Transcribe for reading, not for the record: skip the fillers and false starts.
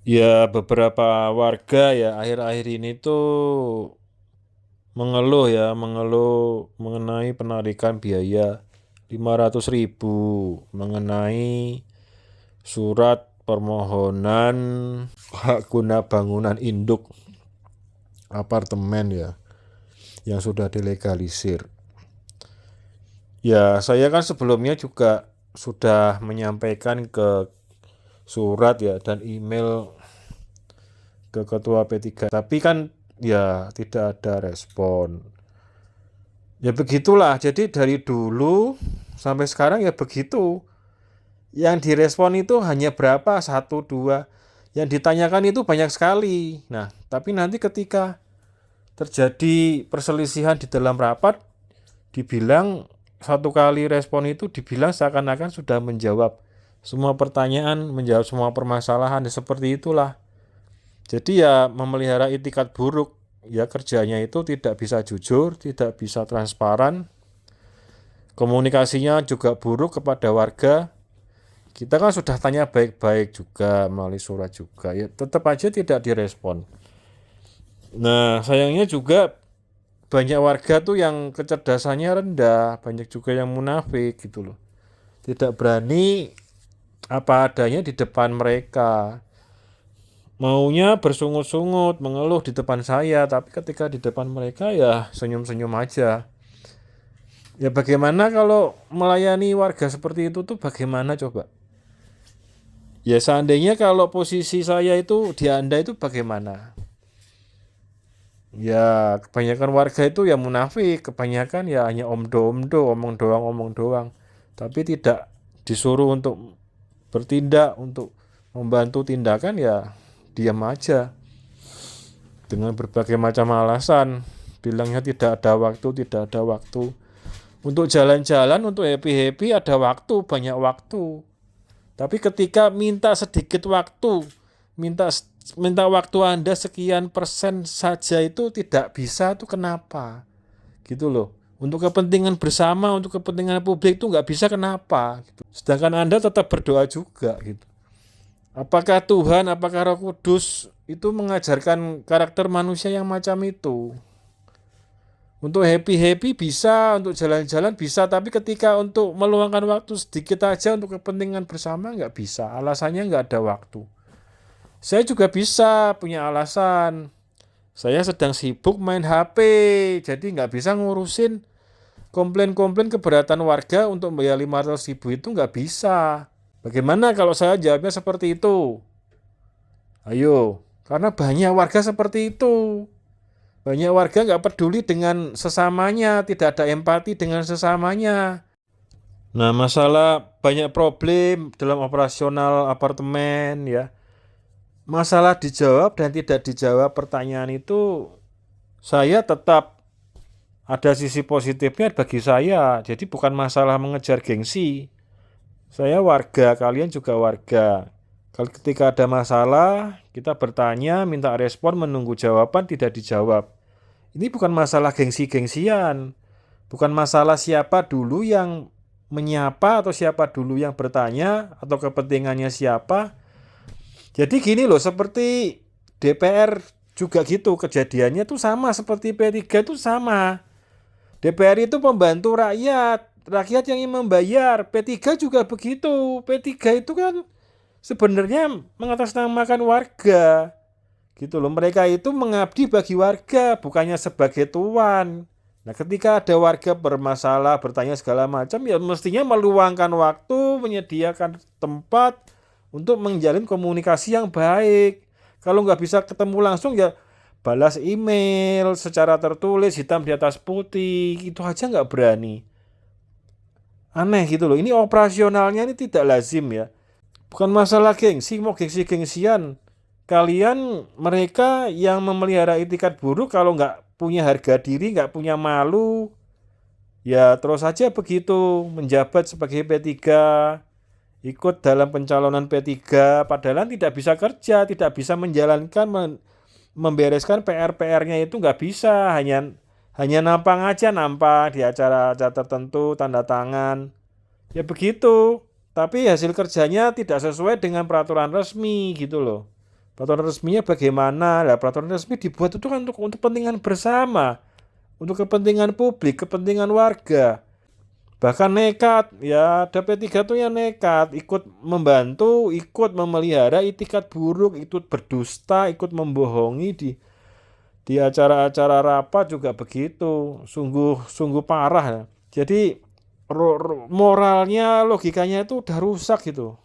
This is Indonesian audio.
Ya, beberapa warga ya akhir-akhir ini tuh mengeluh mengenai penarikan biaya 500.000 mengenai surat permohonan hak guna bangunan induk apartemen ya yang sudah dilegalisir. Ya, saya kan sebelumnya juga sudah menyampaikan ke surat ya dan email ke ketua P3, tapi kan ya tidak ada respon. Ya begitulah, jadi dari dulu sampai sekarang ya begitu. Yang direspon itu hanya berapa, satu, dua. Yang ditanyakan itu banyak sekali. Nah, tapi nanti ketika terjadi perselisihan di dalam rapat, dibilang satu kali respon itu dibilang seakan-akan sudah menjawab semua pertanyaan, menjawab semua permasalahan, ya seperti itulah. Jadi ya memelihara itikat buruk, ya kerjanya itu tidak bisa jujur, tidak bisa transparan, komunikasinya juga buruk kepada warga. Kita kan sudah tanya baik-baik juga melalui surat juga, ya tetap aja tidak direspon. Nah, sayangnya juga banyak warga tuh yang kecerdasannya rendah, banyak juga yang munafik gitu loh. Tidak berani apa adanya di depan mereka. Maunya bersungut-sungut, mengeluh di depan saya, tapi ketika di depan mereka ya senyum-senyum aja. Ya bagaimana kalau melayani warga seperti itu tuh bagaimana coba? Ya seandainya kalau posisi saya itu di Anda itu bagaimana? Ya kebanyakan warga itu ya munafik, kebanyakan ya hanya omdo-omdo, omong doang. Tapi tidak disuruh untuk bertindak, untuk membantu tindakan ya diam aja. Dengan berbagai macam alasan, bilangnya tidak ada waktu, tidak ada waktu. Untuk jalan-jalan, untuk happy-happy ada waktu, banyak waktu. Tapi ketika minta sedikit waktu, minta minta waktu Anda sekian persen saja itu tidak bisa, itu kenapa? Gitu loh. Untuk kepentingan bersama, untuk kepentingan publik itu nggak bisa, kenapa? Gitu. Sedangkan Anda tetap berdoa juga gitu. Apakah Tuhan, apakah Roh Kudus itu mengajarkan karakter manusia yang macam itu? Untuk happy-happy bisa, untuk jalan-jalan bisa, tapi ketika untuk meluangkan waktu sedikit aja untuk kepentingan bersama nggak bisa. Alasannya nggak ada waktu. Saya juga bisa punya alasan. Saya sedang sibuk main HP, jadi nggak bisa ngurusin komplain-komplain keberatan warga untuk bayar 500.000 itu nggak bisa. Bagaimana kalau saya jawabnya seperti itu? Ayo, karena banyak warga seperti itu. Banyak warga nggak peduli dengan sesamanya, tidak ada empati dengan sesamanya. Nah, masalah banyak problem dalam operasional apartemen ya. Masalah dijawab dan tidak dijawab pertanyaan itu saya tetap ada sisi positifnya bagi saya. Jadi bukan masalah mengejar gengsi. Saya warga, kalian juga warga. Kalau ketika ada masalah, kita bertanya, minta respon, menunggu jawaban, tidak dijawab. Ini bukan masalah gengsi-gengsian. Bukan masalah siapa dulu yang menyapa atau siapa dulu yang bertanya atau kepentingannya siapa. Jadi gini loh, seperti DPR juga gitu. Kejadiannya tuh sama seperti P3 tuh sama. DPR itu pembantu rakyat. Rakyat yang ingin membayar. P3 juga begitu. P3 itu kan sebenarnya mengatasnamakan warga. Gitu loh, mereka itu mengabdi bagi warga, bukannya sebagai tuan. Nah, ketika ada warga bermasalah, bertanya segala macam, ya mestinya meluangkan waktu, menyediakan tempat untuk menjalin komunikasi yang baik. Kalau nggak bisa ketemu langsung, ya balas email secara tertulis, hitam di atas putih, itu aja nggak berani. Aneh gitu loh, ini operasionalnya ini tidak lazim ya. Bukan masalah gengsi, mau gengsi-gengsian. Kalian mereka yang memelihara itikat buruk kalau nggak punya harga diri, nggak punya malu, ya terus saja begitu menjabat sebagai P3, ikut dalam pencalonan P3, padahal tidak bisa kerja, tidak bisa menjalankan, membereskan PR-PR-nya itu nggak bisa, hanya nampang aja, nampang di acara-acara tertentu, tanda tangan, ya begitu. Tapi hasil kerjanya tidak sesuai dengan peraturan resmi gitu loh. Peraturan resminya bagaimana? Lah peraturan resmi dibuat itu kan untuk kepentingan bersama, untuk kepentingan publik, kepentingan warga. Bahkan nekat, ya ada P3 tuh yang nekat, ikut membantu, ikut memelihara itikat buruk, ikut berdusta, ikut membohongi di acara-acara rapat juga begitu. Sungguh parah ya. Jadi moralnya, logikanya itu udah rusak gitu.